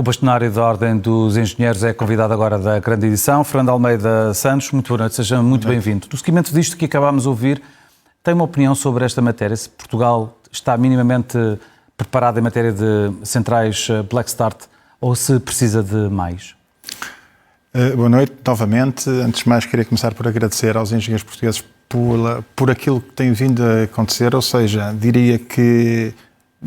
O bastonário da Ordem dos Engenheiros é convidado agora da grande edição. Fernando Almeida Santos, muito boa noite, seja muito bem-vindo. No seguimento disto que acabámos de ouvir, tem uma opinião sobre esta matéria? Se Portugal está minimamente preparado em matéria de centrais Black Start ou se precisa de mais? Boa noite, novamente. Antes de mais, queria começar por agradecer aos engenheiros portugueses por aquilo que tem vindo a acontecer, ou seja, diria que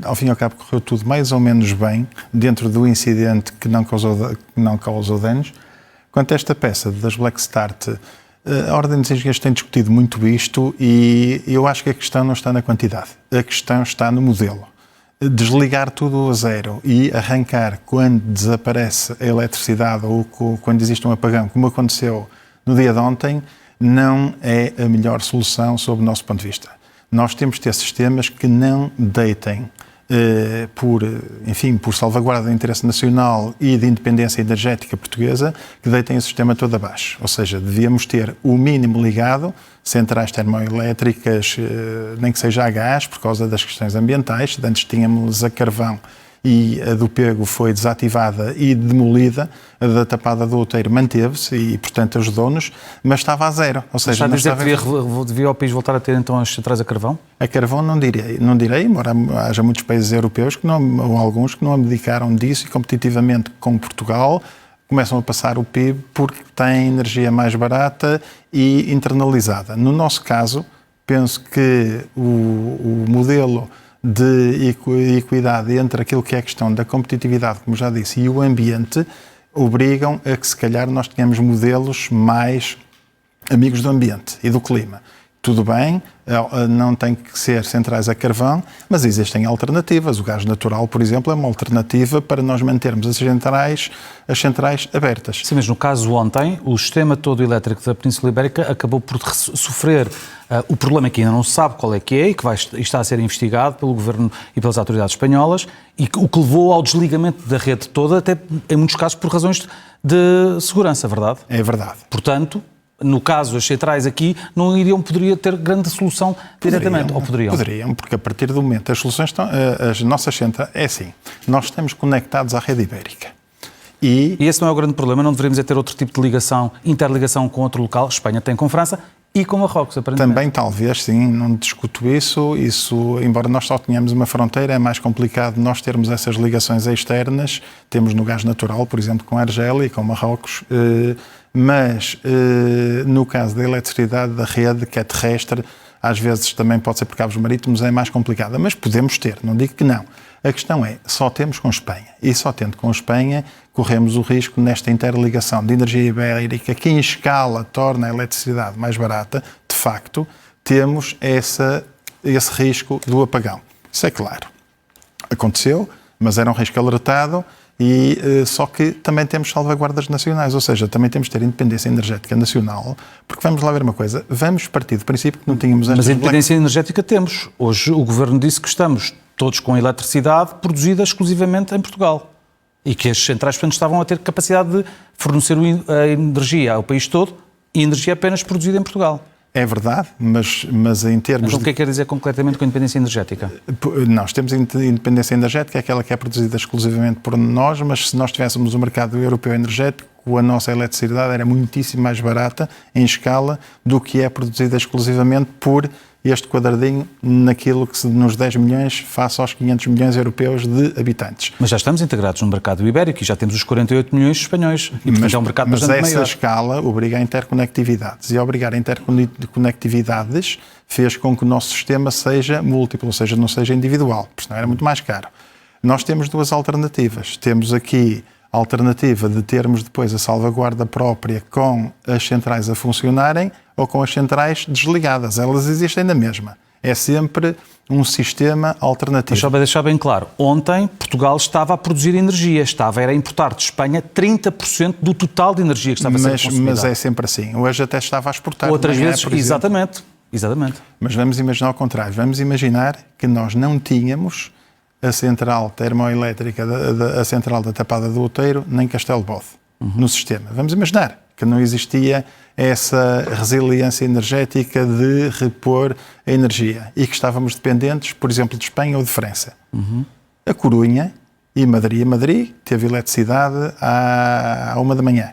ao fim e ao cabo correu tudo mais ou menos bem dentro do incidente que não causou danos. Quanto a esta peça das Black Start, a Ordem dos Engenheiros tem discutido muito isto e eu acho que a questão não está na quantidade, a questão está no modelo. Desligar tudo a zero e arrancar quando desaparece a eletricidade ou quando existe um apagão, como aconteceu no dia de ontem, não é a melhor solução sob o nosso ponto de vista. Nós temos de ter sistemas que não deitem por salvaguarda do interesse nacional e de independência energética portuguesa, que deitem o sistema todo abaixo. Ou seja, devíamos ter o mínimo ligado, centrais termoelétricas, nem que seja a gás, por causa das questões ambientais. Antes tínhamos a carvão e a do Pego foi desativada e demolida, a da Tapada do Outeiro manteve-se e, portanto, ajudou-nos, mas estava a zero. Ou seja, está a dizer que devia o país voltar a ter então as centrais a carvão? A carvão não direi, embora haja muitos países europeus ou alguns que não abdicaram disso e competitivamente com Portugal começam a passar o PIB porque têm energia mais barata e internalizada. No nosso caso, penso que o modelo de equidade entre aquilo que é a questão da competitividade, como já disse, e o ambiente, obrigam a que se calhar nós tenhamos modelos mais amigos do ambiente e do clima. Tudo bem, não tem que ser centrais a carvão, mas existem alternativas. O gás natural, por exemplo, é uma alternativa para nós mantermos as centrais abertas. Sim, mas no caso ontem, o sistema todo elétrico da Península Ibérica acabou por sofrer o problema que ainda não se sabe qual é que é e que está a ser investigado pelo Governo e pelas autoridades espanholas e o que levou ao desligamento da rede toda, até em muitos casos por razões de segurança, verdade? É verdade. Portanto, no caso, as centrais aqui poderia ter grande solução diretamente, ou poderiam? Poderiam, porque a partir do momento as soluções estão, as nossas centrais, é assim, nós estamos conectados à rede ibérica. E esse não é o grande problema, não deveríamos ter outro tipo de ligação, interligação com outro local, Espanha tem com França e com Marrocos, aparentemente. Também talvez, sim, não discuto isso, embora nós só tenhamos uma fronteira, é mais complicado nós termos essas ligações externas, temos no gás natural, por exemplo, com a Argélia e com Marrocos, mas no caso da eletricidade da rede, que é terrestre, às vezes também pode ser por cabos marítimos, é mais complicada, mas podemos ter, não digo que não. A questão é, só temos com Espanha, e só tendo com Espanha, corremos o risco nesta interligação de energia ibérica, que em escala torna a eletricidade mais barata, de facto, temos esse risco do apagão. Isso é claro. Aconteceu, mas era um risco alertado, só que também temos salvaguardas nacionais, ou seja, também temos de ter independência energética nacional, porque vamos lá ver uma coisa, vamos partir do princípio que não tínhamos... Mas a independência energética temos. Hoje o Governo disse que estamos todos com eletricidade produzida exclusivamente em Portugal e que as centrais, portanto, estavam a ter capacidade de fornecer a energia ao país todo e energia apenas produzida em Portugal. É verdade, mas em termos... Mas o que é que quer dizer concretamente com a independência energética? Nós temos independência energética, aquela que é produzida exclusivamente por nós, mas se nós tivéssemos um mercado europeu energético, a nossa eletricidade era muitíssimo mais barata em escala do que é produzida exclusivamente por este quadradinho naquilo que nos 10 milhões face aos 500 milhões europeus de habitantes. Mas já estamos integrados no mercado ibérico e já temos os 48 milhões espanhóis. E, portanto, é um mercado bastante maior. Mas essa escala obriga a interconectividades. E obrigar a interconectividades fez com que o nosso sistema seja múltiplo, ou seja, não seja individual, porque senão era muito mais caro. Nós temos duas alternativas. Temos aqui a alternativa de termos depois a salvaguarda própria com as centrais a funcionarem ou com as centrais desligadas. Elas existem na mesma. É sempre um sistema alternativo. Mas só para deixar bem claro, ontem Portugal estava a produzir energia, era a importar de Espanha 30% do total de energia que estava a ser consumida. Mas é sempre assim. Hoje até estava a exportar. Outras vezes, exatamente. Mas vamos imaginar ao contrário. Vamos imaginar que nós não tínhamos a central termoelétrica, a central da Tapada do Outeiro, nem Castelo Bode, no sistema. Vamos imaginar que não existia essa resiliência energética de repor a energia e que estávamos dependentes, por exemplo, de Espanha ou de França. A Corunha E Madrid teve eletricidade à 1 da manhã.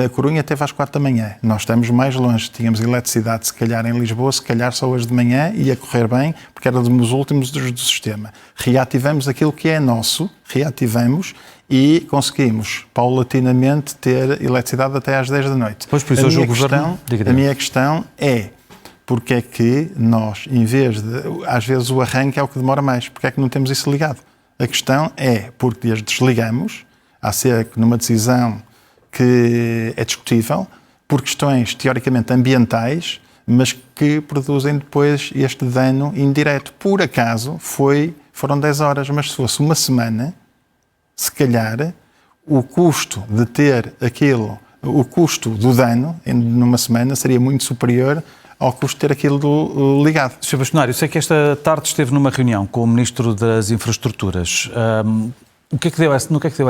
A Corunha teve às 4 da manhã. Nós estamos mais longe. Tínhamos eletricidade, se calhar, em Lisboa, se calhar só hoje de manhã, ia correr bem, porque era dos últimos do sistema. Reativamos aquilo que é nosso, reativamos e conseguimos, paulatinamente, ter eletricidade até às 10 da noite. Pois, por isso, hoje o Governo... A minha questão é, porque é que nós, em vez de... Às vezes o arranque é o que demora mais. Porque é que não temos isso ligado? A questão é porque as desligamos, há cerca numa decisão que é discutível, por questões teoricamente ambientais, mas que produzem depois este dano indireto. Por acaso foram 10 horas, mas se fosse uma semana, se calhar o custo de ter aquilo, o custo do dano numa semana seria muito superior ao custo de ter aquilo ligado. Sr. Bastonário, sei que esta tarde esteve numa reunião com o Ministro das Infraestruturas. No que é que deu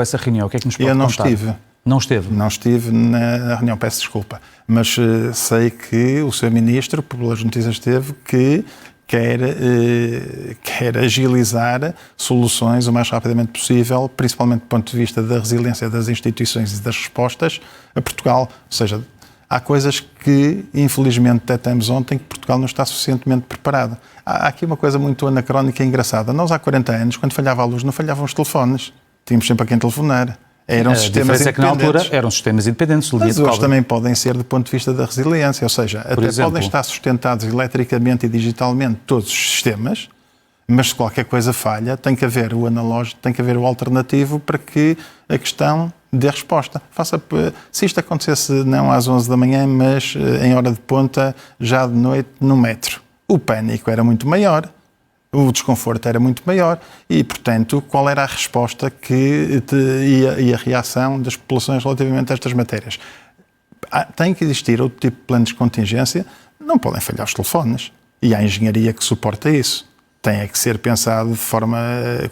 essa reunião? O que é que nos pode contar? Eu não estive. Não esteve? Não estive na reunião, peço desculpa. Mas sei que o Sr. Ministro, pelas notícias que teve, que quer agilizar soluções o mais rapidamente possível, principalmente do ponto de vista da resiliência das instituições e das respostas a Portugal. Ou seja, há coisas que, infelizmente, detectamos ontem que Portugal não está suficientemente preparado. Há aqui uma coisa muito anacrónica e engraçada. Nós, há 40 anos, quando falhava a luz, não falhavam os telefones. Tínhamos sempre a quem telefonar. Eram sistemas independentes. É que na altura eram sistemas independentes. Mas hoje também podem ser do ponto de vista da resiliência. Ou seja, até podem estar sustentados eletricamente e digitalmente todos os sistemas, mas se qualquer coisa falha, tem que haver o analógico, tem que haver o alternativo para que a questão dê resposta. Se isto acontecesse não às 11 da manhã, mas em hora de ponta, já de noite, no metro, o pânico era muito maior, o desconforto era muito maior e, portanto, qual era a resposta e a reação das populações relativamente a estas matérias? Tem que existir outro tipo de planos de contingência, não podem falhar os telefones e há a engenharia que suporta isso. Tem que ser pensado de forma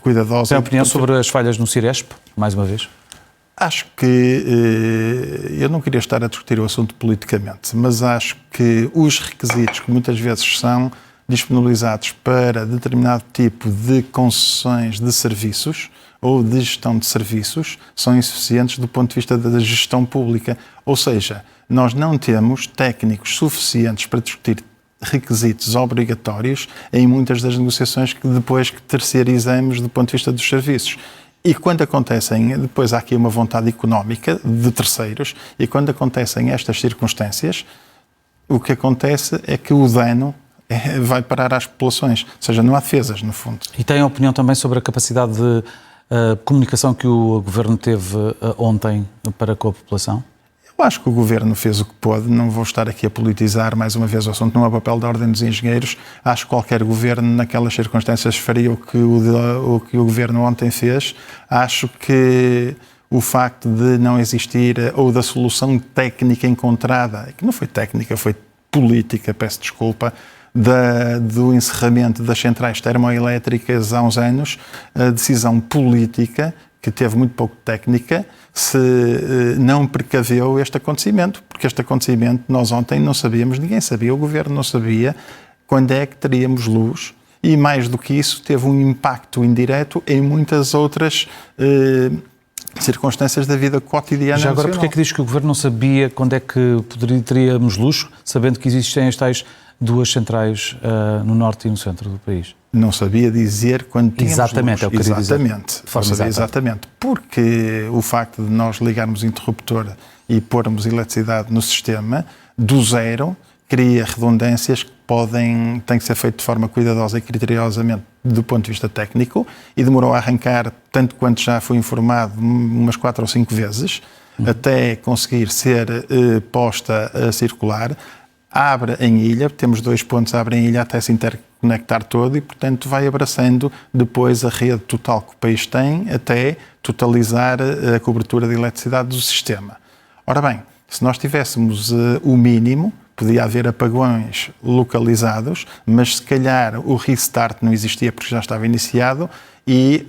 cuidadosa. Tem opinião sobre as falhas no Ciresp, mais uma vez? Acho que, eu não queria estar a discutir o assunto politicamente, mas acho que os requisitos que muitas vezes são disponibilizados para determinado tipo de concessões de serviços ou de gestão de serviços são insuficientes do ponto de vista da gestão pública. Ou seja, nós não temos técnicos suficientes para discutir requisitos obrigatórios em muitas das negociações que depois que terceirizamos do ponto de vista dos serviços. E quando acontecem, depois há aqui uma vontade económica de terceiros, e quando acontecem estas circunstâncias, o que acontece é que o dano vai parar às populações, ou seja, não há defesas, no fundo. E tem opinião também sobre a capacidade de comunicação que o Governo teve ontem para com a população? Eu acho que o Governo fez o que pôde, não vou estar aqui a politizar mais uma vez o assunto, não é papel da Ordem dos Engenheiros, acho que qualquer Governo naquelas circunstâncias faria o que o Governo ontem fez. Acho que o facto de não existir, ou da solução técnica encontrada, que não foi técnica, foi política, peço desculpa, do encerramento das centrais termoelétricas há uns anos, a decisão política, que teve muito pouco técnica, se não precaveu este acontecimento, porque este acontecimento nós ontem não sabíamos, ninguém sabia, o Governo não sabia quando é que teríamos luz e mais do que isso teve um impacto indireto em muitas outras circunstâncias da vida cotidiana. Já agora, porque é que diz que o Governo não sabia quando é que teríamos luz, sabendo que existem as tais duas centrais no norte e no centro do país? Não sabia dizer quando tínhamos exatamente, luz. É o que eu queria dizer. Não sabia exatamente. Porque o facto de nós ligarmos o interruptor e pormos eletricidade no sistema, do zero, cria redundâncias que têm que ser feito de forma cuidadosa e criteriosamente do ponto de vista técnico e demorou a arrancar, tanto quanto já foi informado, umas 4 ou 5 vezes, até conseguir ser posta a circular. Abre em ilha, temos 2 pontos, abre em ilha até se interconectar todo e, portanto, vai abraçando depois a rede total que o país tem até totalizar a cobertura de eletricidade do sistema. Ora bem, se nós tivéssemos o mínimo, podia haver apagões localizados, mas se calhar o restart não existia porque já estava iniciado e...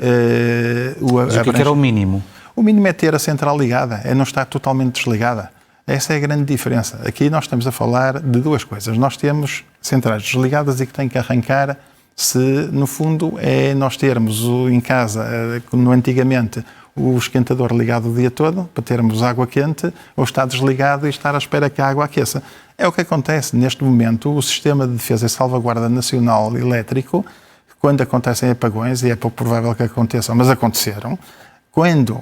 Mas o que era o mínimo? O mínimo é ter a central ligada, é não estar totalmente desligada. Essa é a grande diferença. Aqui nós estamos a falar de 2 coisas. Nós temos centrais desligadas e que têm que arrancar se, no fundo, é nós termos em casa, no antigamente, o esquentador ligado o dia todo, para termos água quente, ou está desligado e estar à espera que a água aqueça. É o que acontece. Neste momento, o Sistema de Defesa e Salvaguarda Nacional Elétrico, quando acontecem apagões, e é pouco provável que aconteçam, mas aconteceram, quando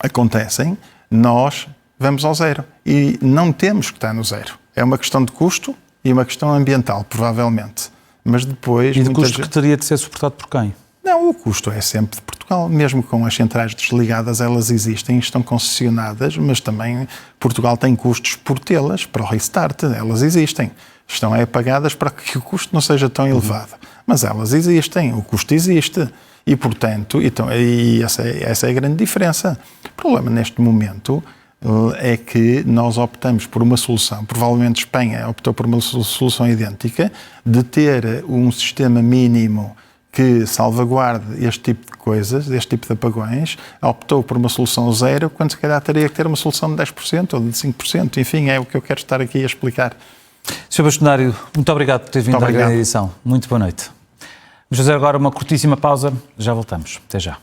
acontecem, nós vamos ao zero. E não temos que estar no zero. É uma questão de custo e uma questão ambiental, provavelmente. Mas depois... E de custo que teria de ser suportado por quem? Não, o custo é sempre de Portugal. Mesmo com as centrais desligadas, elas existem, estão concessionadas, mas também Portugal tem custos por tê-las, para o restart. Elas existem. Estão pagadas para que o custo não seja tão elevado. Mas elas existem, o custo existe. E, portanto, essa é a grande diferença. O problema neste momento é que nós optamos por uma solução, provavelmente Espanha optou por uma solução idêntica, de ter um sistema mínimo que salvaguarde este tipo de coisas, este tipo de apagões, optou por uma solução zero, quando se calhar teria que ter uma solução de 10% ou de 5%. Enfim, é o que eu quero estar aqui a explicar. Sr. Bastonário, muito obrigado por ter vindo à grande edição. Muito boa noite. Vamos fazer agora uma curtíssima pausa, já voltamos. Até já.